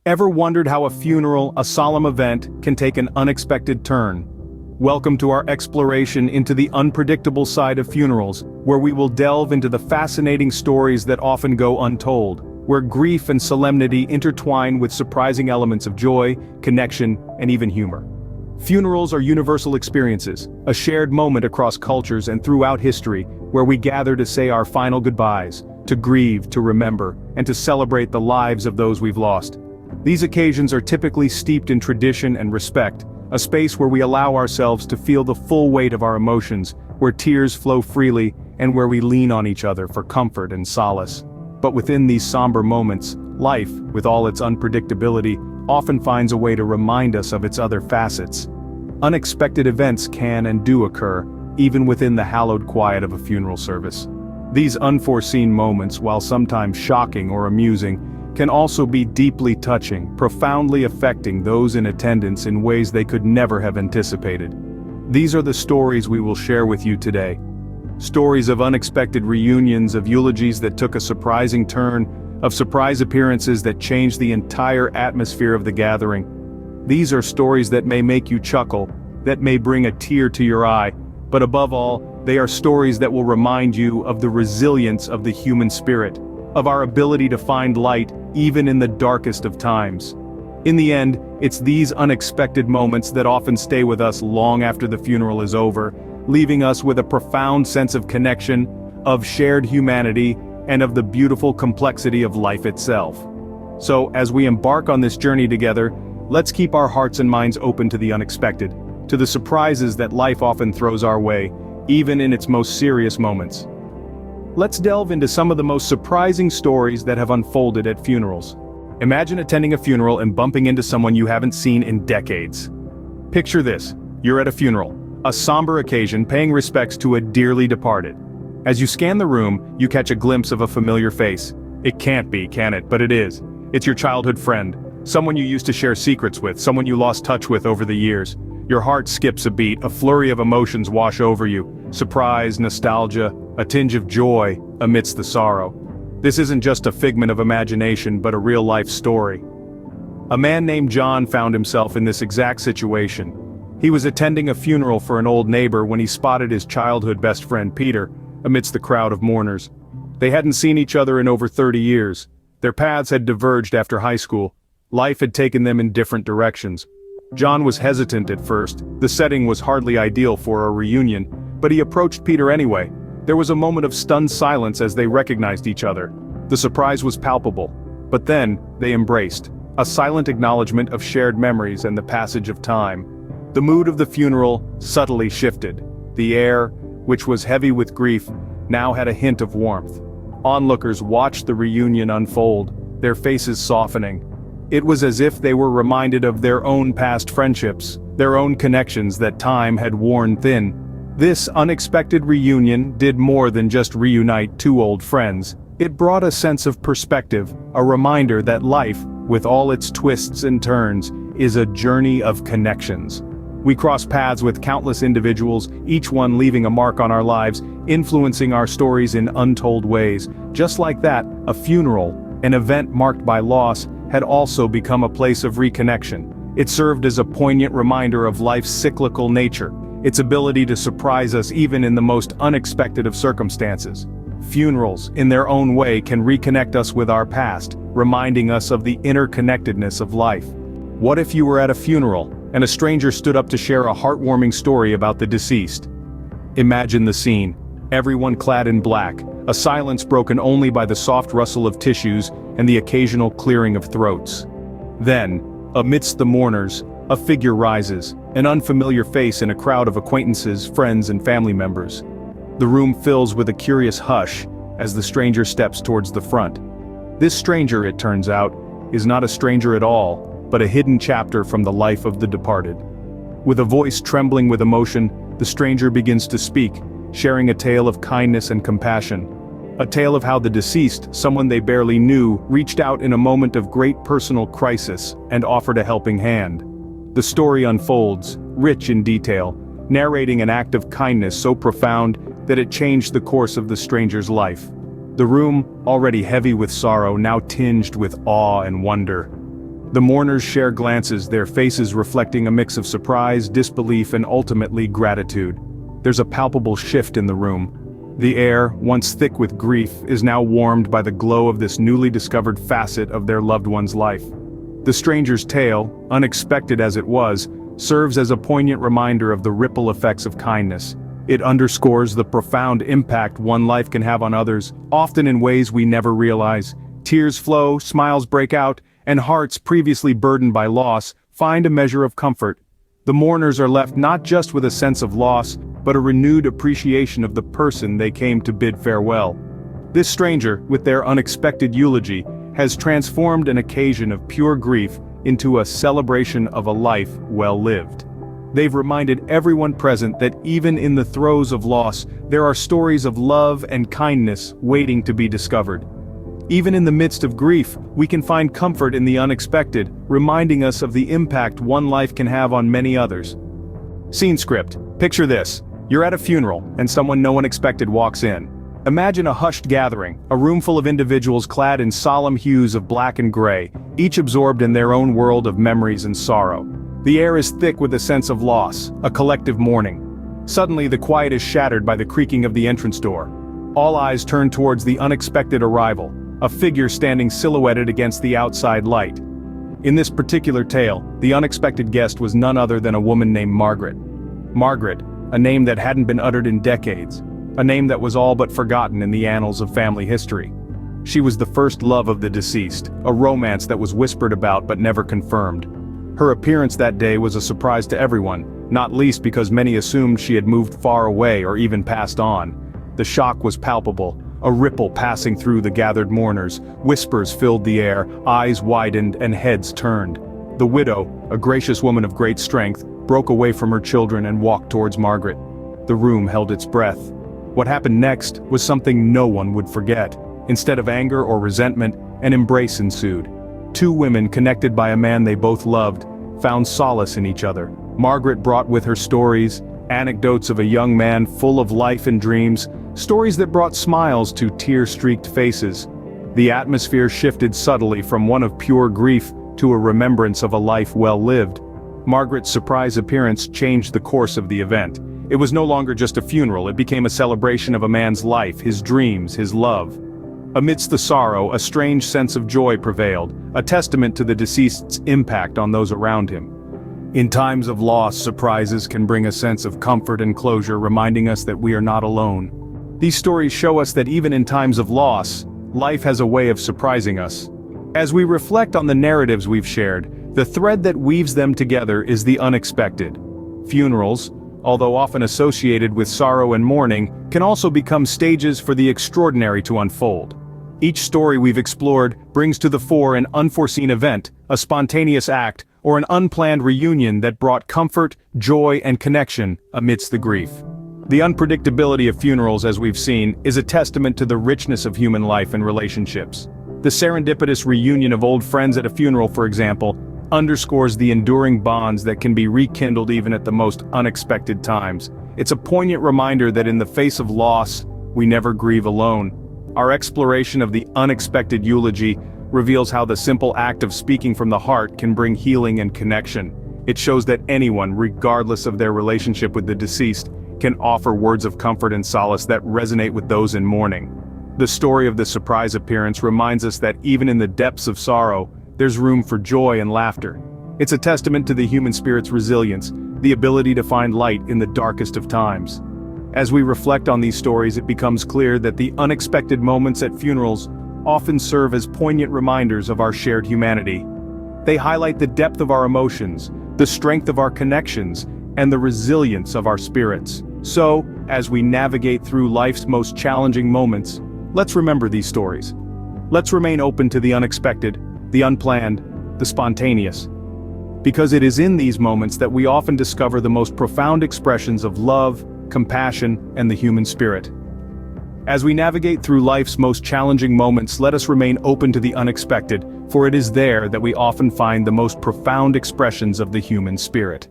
Ever wondered how a funeral, a solemn event, can take an unexpected turn? Welcome to our exploration into the unpredictable side of funerals, where we will delve into the fascinating stories that often go untold, where grief and solemnity intertwine with surprising elements of joy, connection, and even humor. Funerals are universal experiences, a shared moment across cultures and throughout history, where we gather to say our final goodbyes, to grieve, to remember, and to celebrate the lives of those we've lost. These occasions are typically steeped in tradition and respect, a space where we allow ourselves to feel the full weight of our emotions, where tears flow freely, and where we lean on each other for comfort and solace. But within these somber moments, life, with all its unpredictability, often finds a way to remind us of its other facets. Unexpected events can and do occur, even within the hallowed quiet of a funeral service. These unforeseen moments, while sometimes shocking or amusing, can also be deeply touching, profoundly affecting those in attendance in ways they could never have anticipated. These are the stories we will share with you today. Stories of unexpected reunions, of eulogies that took a surprising turn, of surprise appearances that changed the entire atmosphere of the gathering. These are stories that may make you chuckle, that may bring a tear to your eye, but above all, they are stories that will remind you of the resilience of the human spirit, of our ability to find light even in the darkest of times. In the end, it's these unexpected moments that often stay with us long after the funeral is over, leaving us with a profound sense of connection, of shared humanity, and of the beautiful complexity of life itself. So, as we embark on this journey together, let's keep our hearts and minds open to the unexpected, to the surprises that life often throws our way, even in its most serious moments. Let's delve into some of the most surprising stories that have unfolded at funerals. Imagine attending a funeral and bumping into someone you haven't seen in decades. Picture this: you're at a funeral, a somber occasion, paying respects to a dearly departed. As you scan the room, you catch a glimpse of a familiar face. It can't be, can it? But it is. It's your childhood friend, someone you used to share secrets with, someone you lost touch with over the years. Your heart skips a beat, a flurry of emotions wash over you: surprise, nostalgia, a tinge of joy amidst the sorrow. This isn't just a figment of imagination, but a real-life story. A man named John found himself in this exact situation. He was attending a funeral for an old neighbor when he spotted his childhood best friend Peter amidst the crowd of mourners. They hadn't seen each other in over 30 years. Their paths had diverged after high school. Life had taken them in different directions. John was hesitant at first. The setting was hardly ideal for a reunion, but he approached Peter anyway. There was a moment of stunned silence as they recognized each other. The surprise was palpable. But then, they embraced, a silent acknowledgement of shared memories and the passage of time. The mood of the funeral subtly shifted. The air, which was heavy with grief, now had a hint of warmth. Onlookers watched the reunion unfold, their faces softening. It was as if they were reminded of their own past friendships, their own connections that time had worn thin. This unexpected reunion did more than just reunite two old friends. It brought a sense of perspective, a reminder that life, with all its twists and turns, is a journey of connections. We cross paths with countless individuals, each one leaving a mark on our lives, influencing our stories in untold ways. Just like that, a funeral, an event marked by loss, had also become a place of reconnection. It served as a poignant reminder of life's cyclical nature, its ability to surprise us even in the most unexpected of circumstances. Funerals, in their own way, can reconnect us with our past, reminding us of the interconnectedness of life. What if you were at a funeral, and a stranger stood up to share a heartwarming story about the deceased? Imagine the scene. Everyone clad in black, a silence broken only by the soft rustle of tissues and the occasional clearing of throats. Then, amidst the mourners, a figure rises, an unfamiliar face in a crowd of acquaintances, friends, and family members. The room fills with a curious hush as the stranger steps towards the front. This stranger, it turns out, is not a stranger at all, but a hidden chapter from the life of the departed. With a voice trembling with emotion, the stranger begins to speak, sharing a tale of kindness and compassion. A tale of how the deceased, someone they barely knew, reached out in a moment of great personal crisis and offered a helping hand. The story unfolds, rich in detail, narrating an act of kindness so profound that it changed the course of the stranger's life. The room, already heavy with sorrow, now tinged with awe and wonder. The mourners share glances, their faces reflecting a mix of surprise, disbelief, and ultimately gratitude. There's a palpable shift in the room. The air, once thick with grief, is now warmed by the glow of this newly discovered facet of their loved one's life. The stranger's tale, unexpected as it was, serves as a poignant reminder of the ripple effects of kindness. It underscores the profound impact one life can have on others, often in ways we never realize. Tears flow, smiles break out, and hearts previously burdened by loss find a measure of comfort. The mourners are left not just with a sense of loss, but a renewed appreciation of the person they came to bid farewell. This stranger, with their unexpected eulogy, has transformed an occasion of pure grief into a celebration of a life well lived. They've reminded everyone present that even in the throes of loss, there are stories of love and kindness waiting to be discovered. Even in the midst of grief, we can find comfort in the unexpected, reminding us of the impact one life can have on many others. Scene script. Picture this. You're at a funeral, and someone no one expected walks in. Imagine a hushed gathering, a room full of individuals clad in solemn hues of black and gray, each absorbed in their own world of memories and sorrow. The air is thick with a sense of loss, a collective mourning. Suddenly the quiet is shattered by the creaking of the entrance door. All eyes turn towards the unexpected arrival, a figure standing silhouetted against the outside light. In this particular tale, the unexpected guest was none other than a woman named Margaret. Margaret, a name that hadn't been uttered in decades, a name that was all but forgotten in the annals of family history. She was the first love of the deceased, a romance that was whispered about but never confirmed. Her appearance that day was a surprise to everyone, not least because many assumed she had moved far away or even passed on. The shock was palpable, a ripple passing through the gathered mourners, whispers filled the air, eyes widened and heads turned. The widow, a gracious woman of great strength, broke away from her children and walked towards Margaret. The room held its breath. What happened next was something no one would forget. Instead of anger or resentment, an embrace ensued. Two women connected by a man they both loved, found solace in each other. Margaret brought with her stories, anecdotes of a young man full of life and dreams, stories that brought smiles to tear-streaked faces. The atmosphere shifted subtly from one of pure grief to a remembrance of a life well lived. Margaret's surprise appearance changed the course of the event. It was no longer just a funeral, it became a celebration of a man's life, his dreams, his love. Amidst the sorrow, a strange sense of joy prevailed, a testament to the deceased's impact on those around him. In times of loss, surprises can bring a sense of comfort and closure, reminding us that we are not alone. These stories show us that even in times of loss, life has a way of surprising us. As we reflect on the narratives we've shared, the thread that weaves them together is the unexpected. Funerals, although often associated with sorrow and mourning, can also become stages for the extraordinary to unfold. Each story we've explored brings to the fore an unforeseen event, a spontaneous act, or an unplanned reunion that brought comfort, joy, and connection amidst the grief. The unpredictability of funerals, as we've seen, is a testament to the richness of human life and relationships. The serendipitous reunion of old friends at a funeral, for example, underscores the enduring bonds that can be rekindled even at the most unexpected times. It's a poignant reminder that in the face of loss, we never grieve alone. Our exploration of the unexpected eulogy reveals how the simple act of speaking from the heart can bring healing and connection. It shows that anyone, regardless of their relationship with the deceased, can offer words of comfort and solace that resonate with those in mourning. The story of the surprise appearance reminds us that even in the depths of sorrow, there's room for joy and laughter. It's a testament to the human spirit's resilience, the ability to find light in the darkest of times. As we reflect on these stories, it becomes clear that the unexpected moments at funerals often serve as poignant reminders of our shared humanity. They highlight the depth of our emotions, the strength of our connections, and the resilience of our spirits. So, as we navigate through life's most challenging moments, let's remember these stories. Let's remain open to the unexpected, the unplanned, the spontaneous. Because it is in these moments that we often discover the most profound expressions of love, compassion, and the human spirit. As we navigate through life's most challenging moments, let us remain open to the unexpected, for it is there that we often find the most profound expressions of the human spirit.